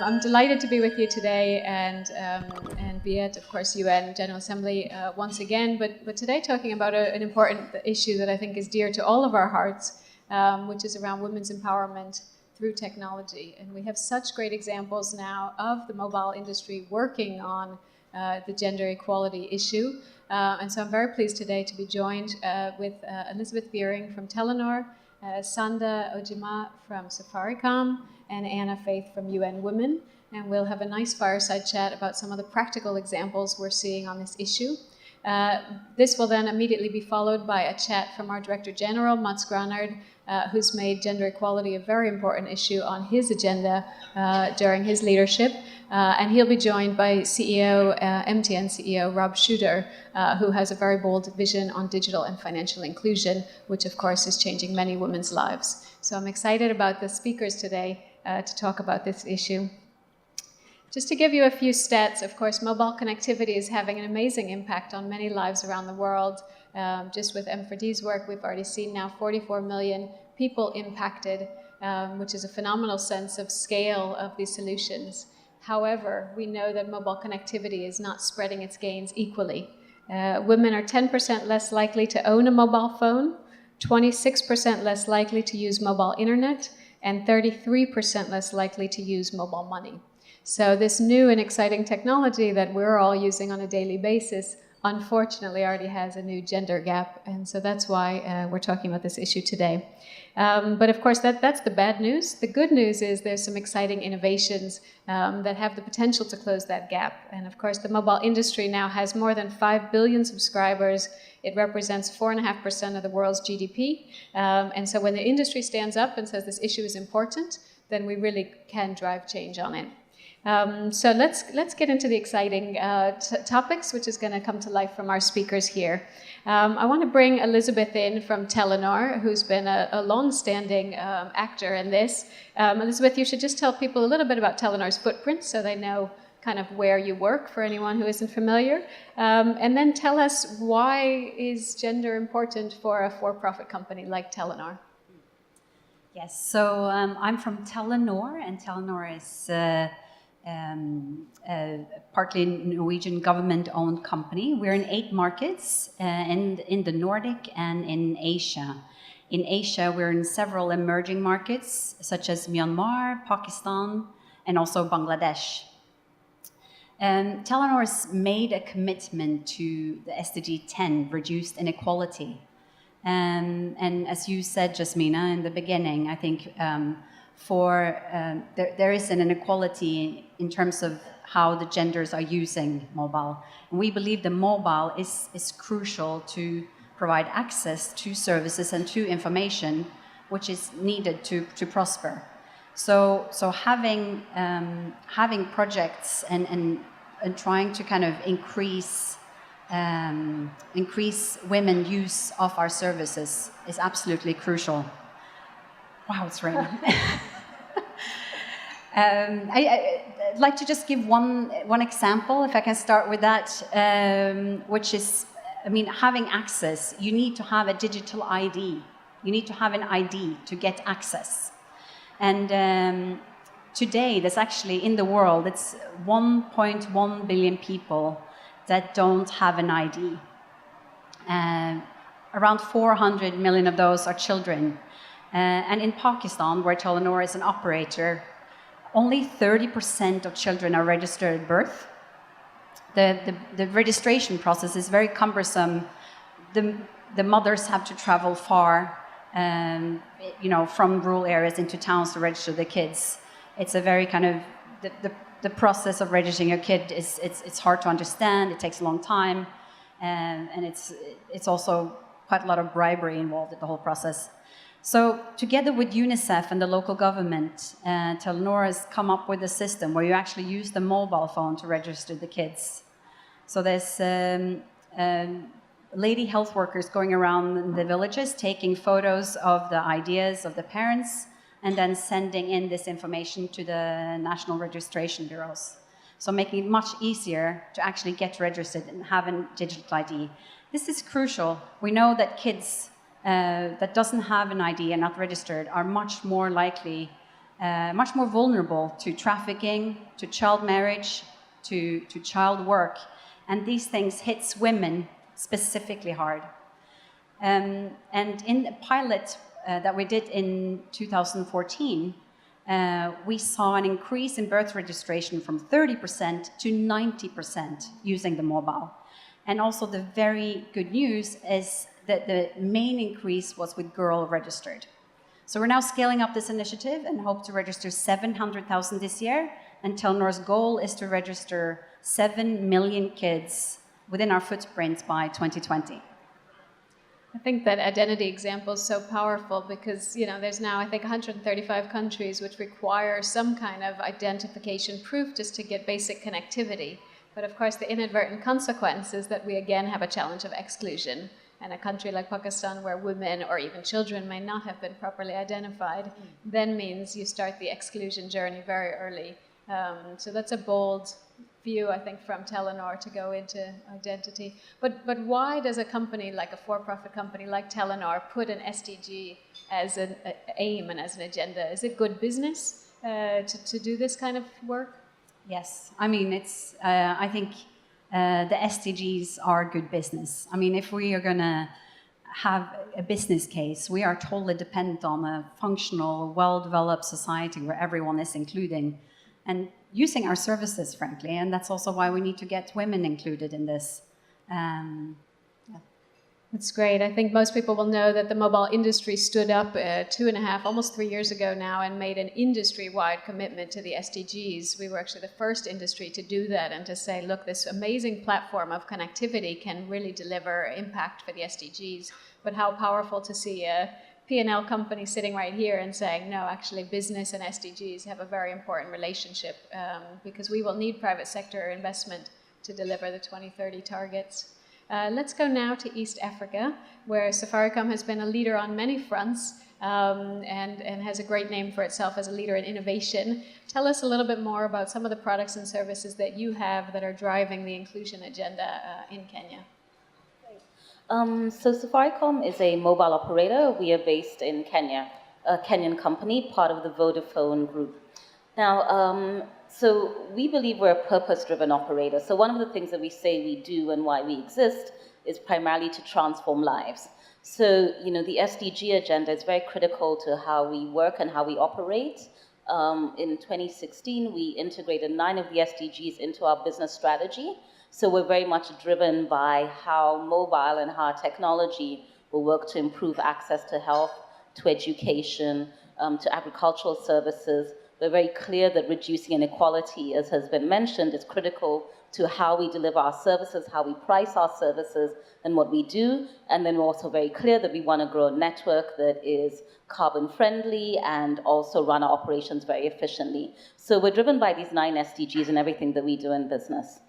I'm delighted to be with you today and be at, of course, UN General Assembly once again, but today talking about an important issue that I think is dear to all of our hearts, which is around women's empowerment through technology. And we have such great examples now of the mobile industry working on the gender equality issue. And so I'm very pleased today to be joined with Elisabeth Biering from Telenor, Sanda Ojiambo from Safaricom, and Anna Faith from UN Women. And we'll have a nice fireside chat about some of the practical examples we're seeing on this issue. This will then immediately be followed by a chat from our Director General, Mats Granard, who's made gender equality a very important issue on his agenda during his leadership. And he'll be joined by MTN CEO Rob Shuter, who has a very bold vision on digital and financial inclusion, which of course is changing many women's lives. So I'm excited about the speakers today to talk about this issue. Just to give you a few stats, of course, mobile connectivity is having an amazing impact on many lives around the world. Just with M4D's work, we've already seen now 44 million people impacted, which is a phenomenal sense of scale of these solutions. However, we know that mobile connectivity is not spreading its gains equally. Women are 10% less likely to own a mobile phone, 26% less likely to use mobile internet, and 33% less likely to use mobile money. So this new and exciting technology that we're all using on a daily basis, unfortunately, already has a new gender gap. And so that's why we're talking about this issue today. But of course, that's the bad news. The good news is there's some exciting innovations that have the potential to close that gap. And of course, the mobile industry now has more than 5 billion subscribers. It represents 4.5% of the world's GDP. And so when the industry stands up and says this issue is important, then we really can drive change on it. So let's get into the exciting topics, which is going to come to life from our speakers here. I want to bring Elisabeth in from Telenor, who's been a long-standing actor in this. Elisabeth, you should just tell people a little bit about Telenor's footprint so they know kind of where you work for anyone who isn't familiar. And then tell us, why is gender important for a for-profit company like Telenor? Yes, so I'm from Telenor, and Telenor is partly Norwegian government-owned company. We're in 8 markets, in the Nordic and in Asia. In Asia, we're in several emerging markets, such as Myanmar, Pakistan, and also Bangladesh. Telenor has made a commitment to the SDG 10, reduced inequality. And as you said, Yasmina, in the beginning, I think there is an inequality in terms of how the genders are using mobile. And we believe the mobile is crucial to provide access to services and to information which is needed to prosper. So having projects and trying to kind of increase women's use of our services is absolutely crucial. Wow, it's raining. I'd like to just give one example, if I can start with that, which is, having access, you need to have a digital ID. You need to have an ID to get access. And today, there's actually, in the world, it's 1.1 billion people that don't have an ID. Around 400 million of those are children. And in Pakistan, where Telenor is an operator, only 30% of children are registered at birth. The registration process is very cumbersome. The mothers have to travel far, from rural areas into towns to register the kids. It's a very kind of the process of registering your kid it's hard to understand. It takes a long time, and it's also quite a lot of bribery involved in the whole process. So together with UNICEF and the local government, Telenor has come up with a system where you actually use the mobile phone to register the kids. So there's lady health workers going around the villages taking photos of the ideas of the parents and then sending in this information to the national registration bureaus. So making it much easier to actually get registered and have a digital ID. This is crucial. We know that kids that doesn't have an ID and not registered are much more likely much more vulnerable to trafficking, to child marriage, to child work. And these things hits women specifically hard. And in the pilot that we did in 2014, we saw an increase in birth registration from 30% to 90% using the mobile. And also the very good news is that the main increase was with girl registered. So we're now scaling up this initiative and hope to register 700,000 this year. And Telenor's goal is to register 7 million kids within our footprints by 2020. I think that identity example is so powerful because, there's now, I think, 135 countries which require some kind of identification proof just to get basic connectivity. But of course, the inadvertent consequence is that we again have a challenge of exclusion. And a country like Pakistan, where women or even children may not have been properly identified, then means you start the exclusion journey very early. So that's a bold view, I think, from Telenor to go into identity. But why does a company, like a for-profit company like Telenor, put an SDG as an aim and as an agenda? Is it good business to do this kind of work? Yes. I mean, I think the SDGs are good business. I mean, if we are going to have a business case, we are totally dependent on a functional, well-developed society where everyone is including and using our services, frankly. And that's also why we need to get women included in this. That's great. I think most people will know that the mobile industry stood up 2.5, almost 3 years ago now, and made an industry-wide commitment to the SDGs. We were actually the first industry to do that and to say, look, this amazing platform of connectivity can really deliver impact for the SDGs. But how powerful to see a P&L company sitting right here and saying, no, actually business and SDGs have a very important relationship because we will need private sector investment to deliver the 2030 targets. Let's go now to East Africa, where Safaricom has been a leader on many fronts and has a great name for itself as a leader in innovation. Tell us a little bit more about some of the products and services that you have that are driving the inclusion agenda in Kenya. So Safaricom is a mobile operator. We are based in Kenya, a Kenyan company, part of the Vodafone group. Now, so we believe we're a purpose-driven operator. So one of the things that we say we do and why we exist is primarily to transform lives. So, the SDG agenda is very critical to how we work and how we operate. In 2016, we integrated 9 of the SDGs into our business strategy. So we're very much driven by how mobile and how technology will work to improve access to health, to education, to agricultural services. We're very clear that reducing inequality, as has been mentioned, is critical to how we deliver our services, how we price our services, and what we do. And then we're also very clear that we want to grow a network that is carbon friendly and also run our operations very efficiently. So we're driven by these 9 SDGs in everything that we do in business.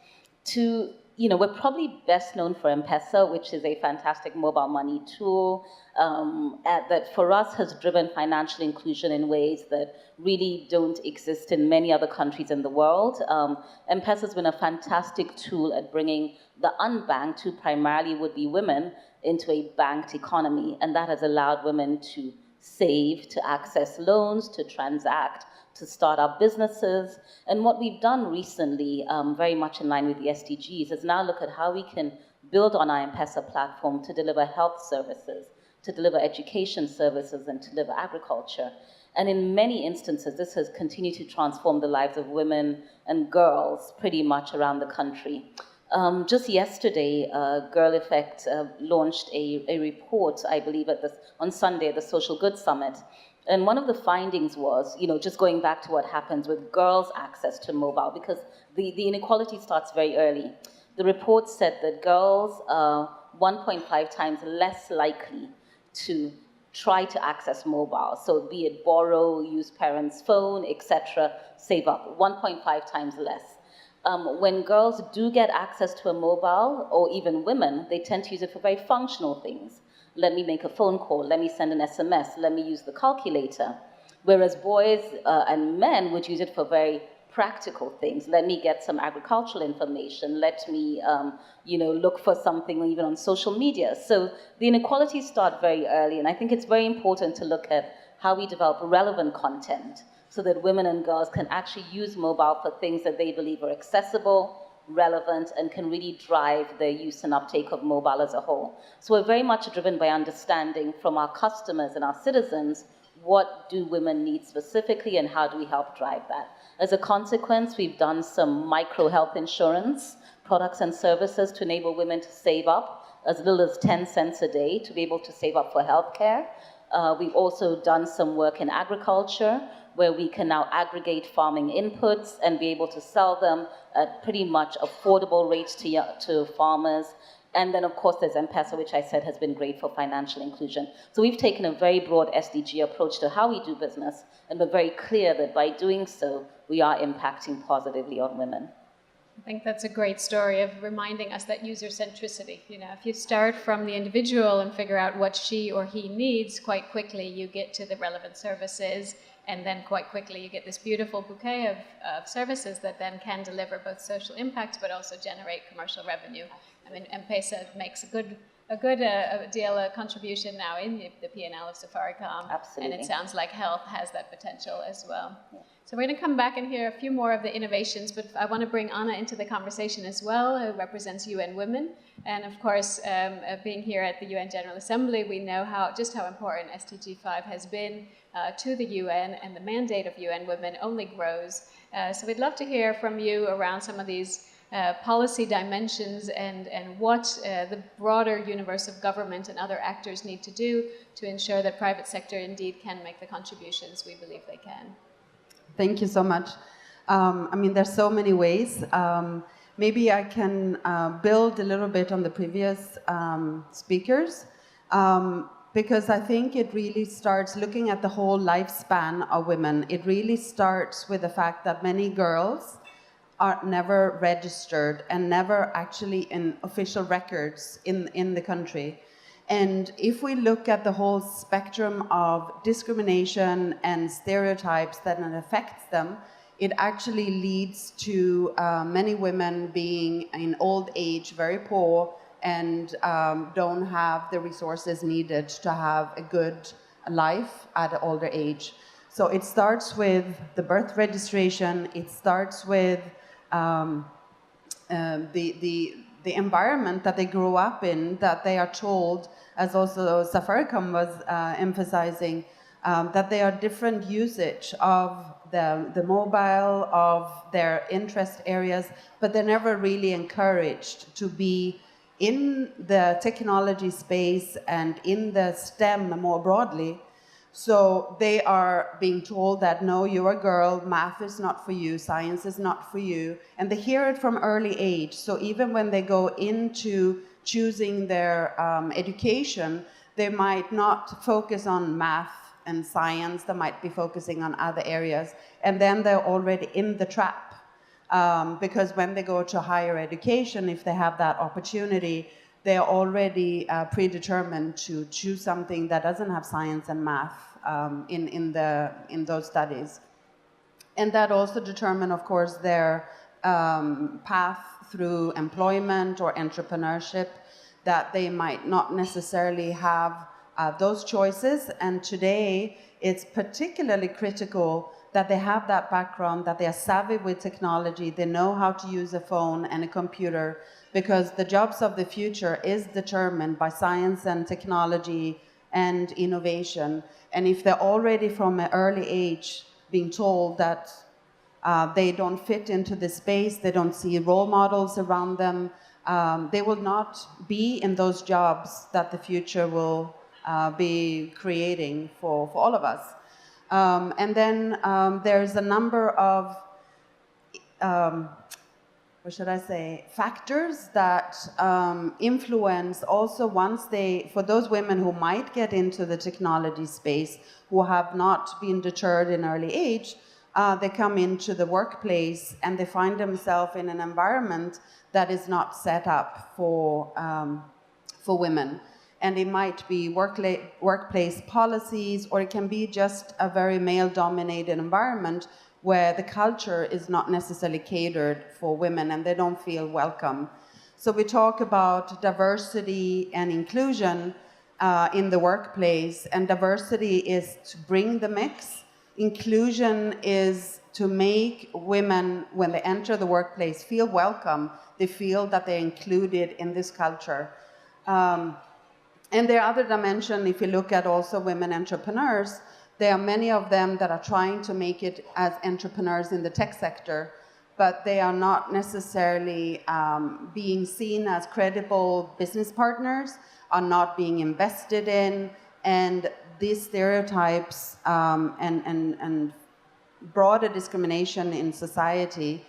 We're probably best known for M-Pesa, which is a fantastic mobile money tool that for us has driven financial inclusion in ways that really don't exist in many other countries in the world. M-Pesa has been a fantastic tool at bringing the unbanked, who primarily would be women, into a banked economy. And that has allowed women to save, to access loans, to transact, to start up businesses. And what we've done recently, very much in line with the SDGs, is now look at how we can build on our M-Pesa platform to deliver health services, to deliver education services, and to deliver agriculture. And in many instances, this has continued to transform the lives of women and girls pretty much around the country. Just yesterday, Girl Effect launched a report, I believe, on Sunday at the Social Good Summit. And one of the findings was, just going back to what happens with girls' access to mobile, because the inequality starts very early. The report said that girls are 1.5 times less likely to try to access mobile. So be it borrow, use parents' phone, etc., save up, 1.5 times less. When girls do get access to a mobile, or even women, they tend to use it for very functional things. Let me make a phone call, let me send an SMS, let me use the calculator. Whereas boys and men would use it for very practical things. Let me get some agricultural information, let me look for something even on social media. So the inequalities start very early, and I think it's very important to look at how we develop relevant content so that women and girls can actually use mobile for things that they believe are accessible, relevant, and can really drive the use and uptake of mobile as a whole. So we're very much driven by understanding from our customers and our citizens, what do women need specifically and how do we help drive that? As a consequence, we've done some micro health insurance products and services to enable women to save up as little as 10 cents a day to be able to save up for healthcare. We've also done some work in agriculture where we can now aggregate farming inputs and be able to sell them at pretty much affordable rates to farmers. And then, of course, there's M-Pesa, which I said has been great for financial inclusion. So we've taken a very broad SDG approach to how we do business, and we're very clear that by doing so, we are impacting positively on women. I think that's a great story of reminding us that user centricity. You know, if you start from the individual and figure out what she or he needs, quite quickly you get to the relevant services, and then quite quickly you get this beautiful bouquet of services that then can deliver both social impact but also generate commercial revenue. I mean, M-Pesa makes a good contribution now in the P&L of Safaricom. Absolutely. And it sounds like health has that potential as well. Yeah. So we're going to come back and hear a few more of the innovations, but I want to bring Anna into the conversation as well, who represents UN Women. And of course, being here at the UN General Assembly, we know just how important SDG 5 has been to the UN, and the mandate of UN Women only grows. So we'd love to hear from you around some of these policy dimensions and what the broader universe of government and other actors need to do to ensure that private sector indeed can make the contributions we believe they can. Thank you so much. I mean, there's so many ways. Maybe I can build a little bit on the previous speakers, because I think it really starts looking at the whole lifespan of women. It really starts with the fact that many girls are never registered and never actually in official records in the country. And if we look at the whole spectrum of discrimination and stereotypes that affects them, it actually leads to many women being in old age very poor and don't have the resources needed to have a good life at an older age. So it starts with the birth registration, it starts with the environment that they grow up in, that they are told, as also Safaricom was emphasizing, that they are different usage of the mobile, of their interest areas, but they're never really encouraged to be in the technology space and in the STEM more broadly. So they are being told that, no, you're a girl, math is not for you, science is not for you. And they hear it from early age. So even when they go into choosing their education, they might not focus on math and science, they might be focusing on other areas. And then they're already in the trap. Because when they go to higher education, if they have that opportunity, they're already predetermined to choose something that doesn't have science and math in those studies. And that also determine, of course, their path through employment or entrepreneurship, that they might not necessarily have those choices. And today, it's particularly critical that they have that background, that they are savvy with technology, they know how to use a phone and a computer, because the jobs of the future is determined by science and technology and innovation. And if they're already from an early age being told that they don't fit into the space, they don't see role models around them, they will not be in those jobs that the future will be creating for all of us. And then there's a number of what should I say, factors that influence also for those women who might get into the technology space, who have not been deterred in early age, they come into the workplace and they find themselves in an environment that is not set up for women. And it might be workplace policies, or it can be just a very male-dominated environment where the culture is not necessarily catered for women and they don't feel welcome. So we talk about diversity and inclusion in the workplace, and diversity is to bring the mix. inclusion is to make women, when they enter the workplace, feel welcome. They feel that they're included in this culture. And there are other dimensions. If you look at also women entrepreneurs, there are many of them that are trying to make it as entrepreneurs in the tech sector, but they are not necessarily being seen as credible business partners, are not being invested in, and these stereotypes and broader discrimination in society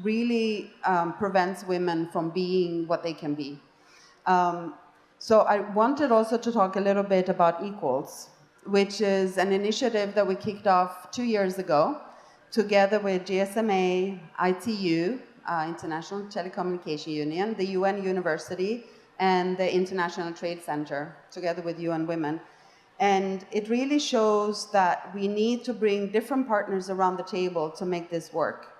really prevents women from being what they can be. So I wanted also to talk a little bit about Equals, which is an initiative that we kicked off 2 years ago, together with GSMA, ITU, International Telecommunication Union, the UN University, and the International Trade Center, together with UN Women. And it really shows that we need to bring different partners around the table to make this work.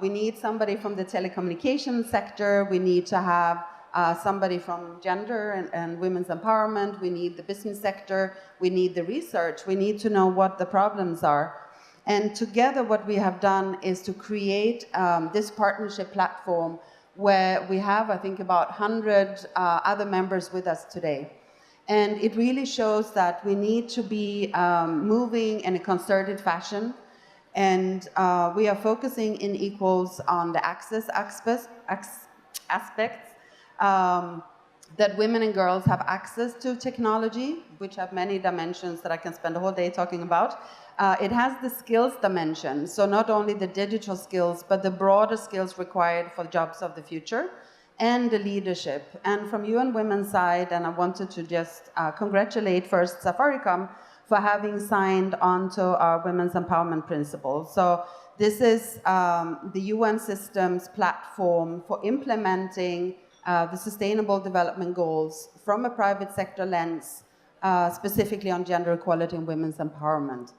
We need somebody from the telecommunications sector. We need to have somebody from gender and women's empowerment. We need the business sector. We need the research. We need to know what the problems are. And together what we have done is to create this partnership platform where we have, I think, about 100 other members with us today. And it really shows that we need to be moving in a concerted fashion. And we are focusing in Equals on the access aspects, that women and girls have access to technology, which have many dimensions that I can spend a whole day talking about. It has the skills dimension, so not only the digital skills, but the broader skills required for jobs of the future, and the leadership. And from UN Women's side, and I wanted to just congratulate first Safaricom for having signed onto our women's empowerment principles. So this is the UN systems platform for implementing the Sustainable Development Goals from a private sector lens, specifically on gender equality and women's empowerment.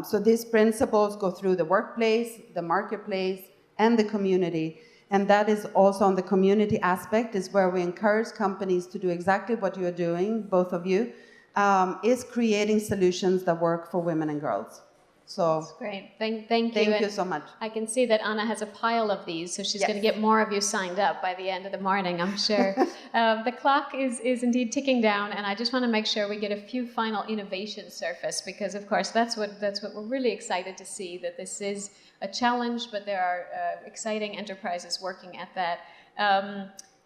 So these principles go through the workplace, the marketplace, and the community. And that is also on the community aspect, is where we encourage companies to do exactly what you're doing, both of you, is creating solutions that work for women and girls. So that's great. Thank you. Thank you so much. I can see that Anna has a pile of these, so she's Yes. going to get more of you signed up by the end of the morning, I'm sure. The clock is indeed ticking down, and I just want to make sure we get a few final innovations surface, because of course that's what we're really excited to see, that this is a challenge, but there are exciting enterprises working at that.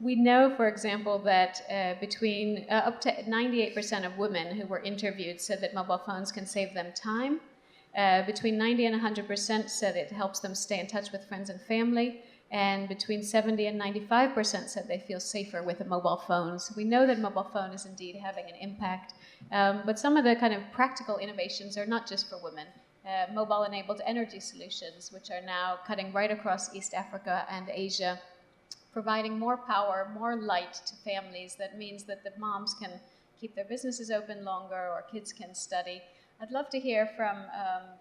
We know, for example, that between up to 98% of women who were interviewed said that mobile phones can save them time. Between 90 and 100% said it helps them stay in touch with friends and family. And between 70 and 95% said they feel safer with a mobile phone. So we know that mobile phone is indeed having an impact. But some of the kind of practical innovations are not just for women. Mobile-enabled energy solutions, which are now cutting right across East Africa and Asia, providing more power, more light to families. That means that the moms can keep their businesses open longer, or kids can study. I'd love to hear from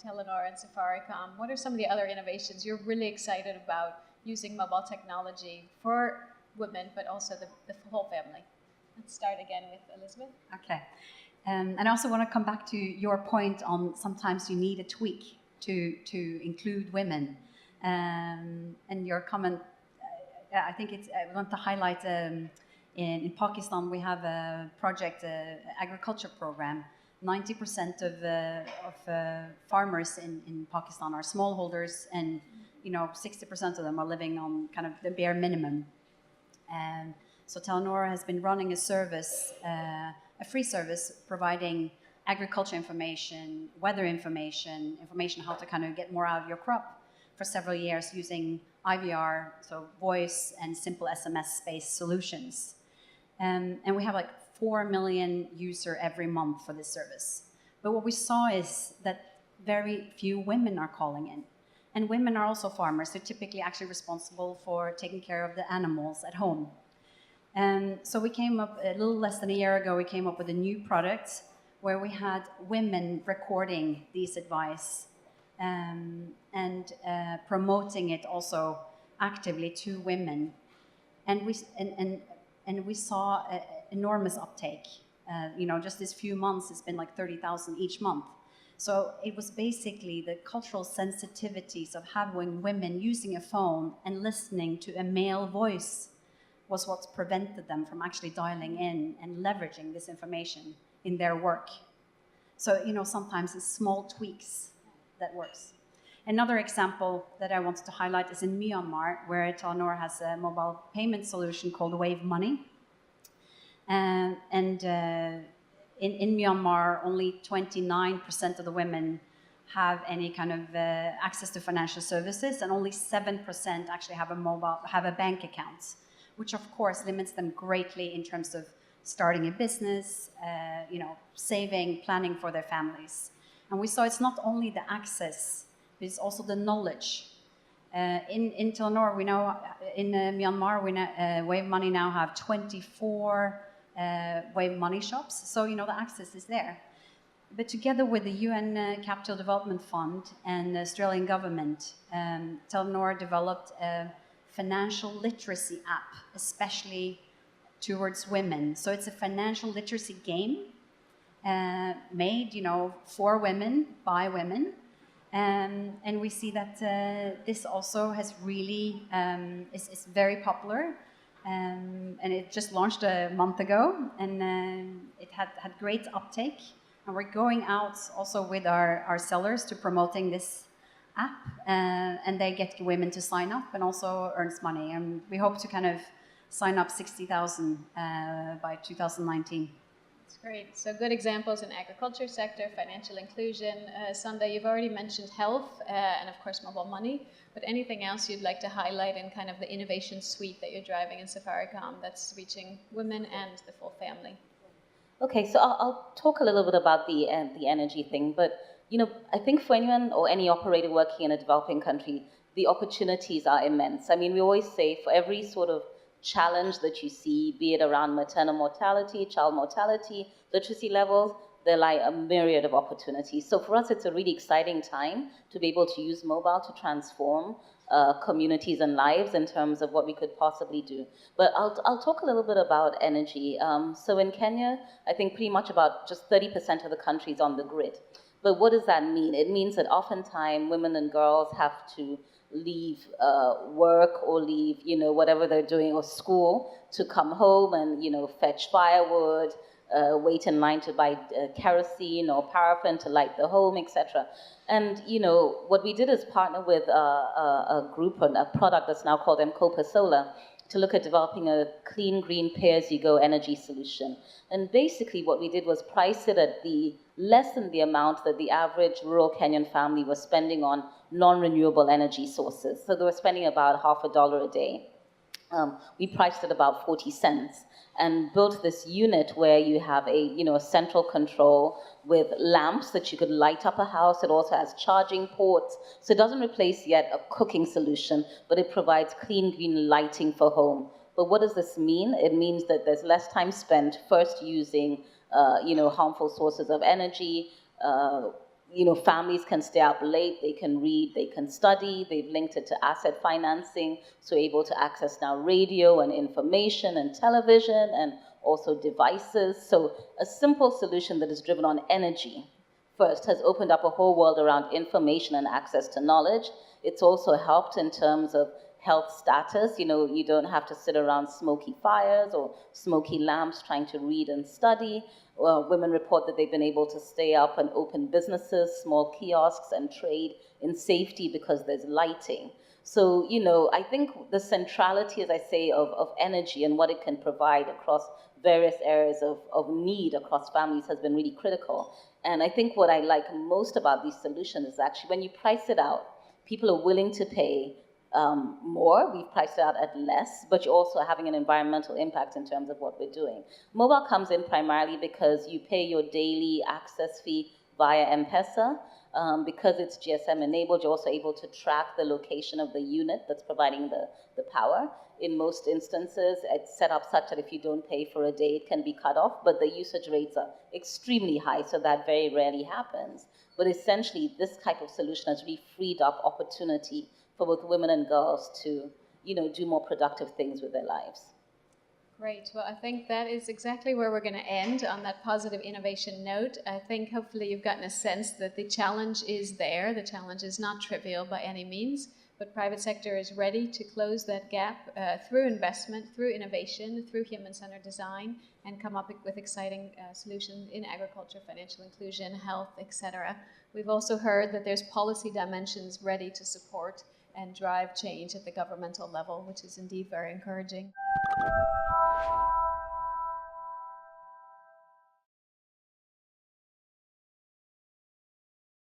Telenor and Safaricom. What are some of the other innovations you're really excited about using mobile technology for women, but also the whole family? Let's start again with Elisabeth. Okay. And I also want to come back to your point on sometimes you need a tweak to include women. And your comment, I think I want to highlight in Pakistan we have a project, agriculture program. 90% of farmers in Pakistan are smallholders, and 60% of them are living on kind of the bare minimum. And so Telenor has been running a service, a free service, providing agriculture information, weather information how to kind of get more out of your crop for several years using IVR, so voice and simple SMS-based solutions. And we have like 4 million users every month for this service. But what we saw is that very few women are calling in. And women are also farmers. They're typically actually responsible for taking care of the animals at home. And so we came up, a little less than a year ago, we came up with a new product where we had women recording these advice and promoting it also actively to women. And we saw enormous uptake. Just this few months, it's been like 30,000 each month. So it was basically the cultural sensitivities of having women using a phone and listening to a male voice was what prevented them from actually dialing in and leveraging this information in their work. So, sometimes it's small tweaks that works. Another example that I wanted to highlight is in Myanmar, where Telenor has a mobile payment solution called Wave Money. In Myanmar, only 29% of the women have any kind of access to financial services, and only 7% actually have a bank account, which of course limits them greatly in terms of starting a business, saving, planning for their families. And we saw it's not only the access, but it's also the knowledge. In Telenor, we know in Myanmar, Wave Money now have 24 Wave Money shops, so the access is there. But together with the UN Capital Development Fund and the Australian government, Telenor developed a financial literacy app, especially towards women. So it's a financial literacy game made, for women, by women. And we see that this also has really, is very popular. And it just launched a month ago, and it had great uptake. And we're going out also with our sellers to promoting this app, and they get women to sign up and also earns money. And we hope to kind of sign up 60,000 by 2019. That's great. So good examples in agriculture sector, financial inclusion. Sanda, you've already mentioned health and of course mobile money, but anything else you'd like to highlight in kind of the innovation suite that you're driving in Safaricom that's reaching women and the full family? Okay, so I'll talk a little bit about the energy thing, but I think for anyone or any operator working in a developing country, the opportunities are immense. I mean, we always say for every sort of challenge that you see, be it around maternal mortality, child mortality, literacy levels, there lie a myriad of opportunities. So for us, it's a really exciting time to be able to use mobile to transform communities and lives in terms of what we could possibly do. But I'll talk a little bit about energy. So in Kenya, I think pretty much about just 30% of the country is on the grid. But what does that mean? It means that oftentimes women and girls have to leave work or leave, whatever they're doing, or school, to come home and, fetch firewood, wait in line to buy kerosene or paraffin to light the home, etc. And, what we did is partner with a group and a product that's now called Mcopa Solar to look at developing a clean, green, pay-as-you-go energy solution. And basically what we did was price it at less than the amount that the average rural Kenyan family was spending on non-renewable energy sources. So they were spending about $50 a day. We priced it about 40 cents and built this unit where you have a central control with lamps that you could light up a house. It also has charging ports. So it doesn't replace yet a cooking solution, but it provides clean, green lighting for home. But what does this mean? It means that there's less time spent first using harmful sources of energy. Families can stay up late, they can read, they can study, they've linked it to asset financing, so able to access now radio and information and television and also devices. So a simple solution that is driven on energy first has opened up a whole world around information and access to knowledge. It's also helped in terms of health status. You don't have to sit around smoky fires or smoky lamps trying to read and study. Women report that they've been able to stay up and open businesses, small kiosks, and trade in safety because there's lighting. So, I think the centrality, as I say, of energy and what it can provide across various areas of need across families has been really critical. And I think what I like most about these solutions is actually when you price it out, people are willing to pay more. We've priced it out at less, but you're also having an environmental impact in terms of what we're doing. Mobile comes in primarily because you pay your daily access fee via M-Pesa. Because it's GSM enabled, you're also able to track the location of the unit that's providing the power. In most instances, it's set up such that if you don't pay for a day, it can be cut off, but the usage rates are extremely high, so that very rarely happens. But essentially, this type of solution has really freed up opportunity for both women and girls to, do more productive things with their lives. Great. Well, I think that is exactly where we're going to end, on that positive innovation note. I think hopefully you've gotten a sense that the challenge is there. The challenge is not trivial by any means, but private sector is ready to close that gap through investment, through innovation, through human-centered design, and come up with exciting solutions in agriculture, financial inclusion, health, etc. We've also heard that there's policy dimensions ready to support and drive change at the governmental level, which is indeed very encouraging.